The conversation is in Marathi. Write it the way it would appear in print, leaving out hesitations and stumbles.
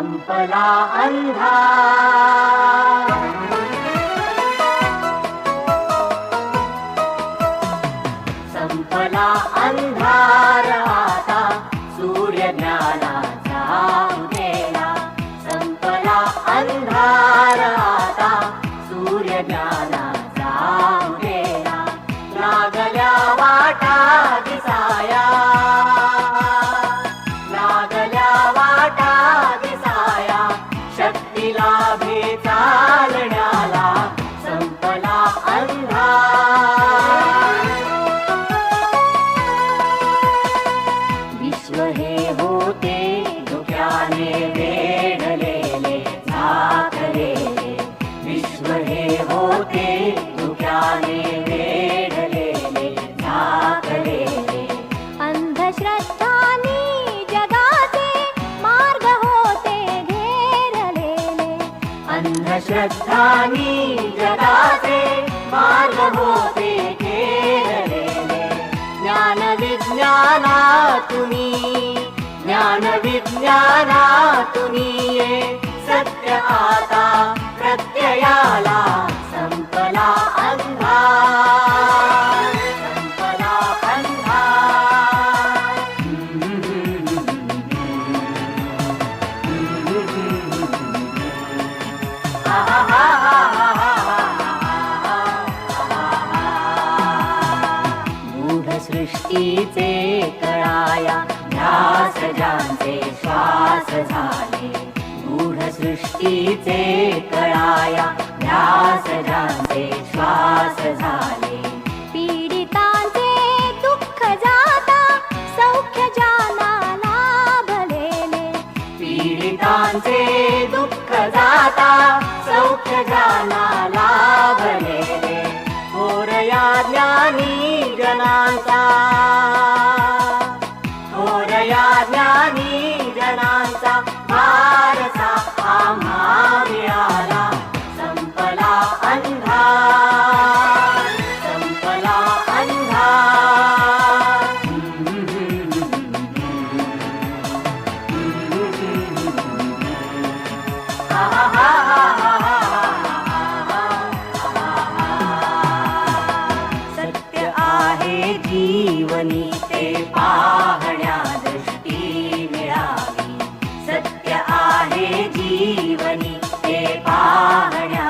संपला अंधार, संपला अंधार आता सूर्य ज्ञानाचा उगेला, संपला अंधार आता सूर्य ज्ञानाचा उगेला, लागल्या वाटा दिसाया, लागल्या वाटा दिसाया, शक्ती लाभे चालण्याला, संपला अंधार। विश्व हे होते धुक्याने वेढलेले झाकलेले, विश्व हे होते धुक्याने वेढलेले झाकलेले, अंधश्रद्धांनी जगाचे मार्ग होते घेरलेले, अंधश्रद्धांनी जगाचे मार्ग होते घेरलेले, ज्ञान विज्ञानातुनी, ज्ञान विज्ञानातुनी ये सत्य आता प्रत्ययाला, संपला अंधार, संपला अंधार। मूढ सृष्टीचे कळाया ध्यास ज्यांचे श्वास झाले, मूढ सृष्टीचे कळाया ध्यास ज्यांचे श्वास झाले, पीडितांचे दुःख जाता सौख्य ज्यांना लाभलेले, पीडितांचे दुःख जाता सौख्य ज्यांना लाभलेले, थोरया ज्ञानी जनांचा, थोरया ज्ञानी जनांचा वारसा आम्हा मिळाला, संपला अंधार, संपला अंधार। सत्य आहे जीवनी ते पाहण्या दृष्टी मिळावी, सत्य आहे जीवनी ते पाहण्या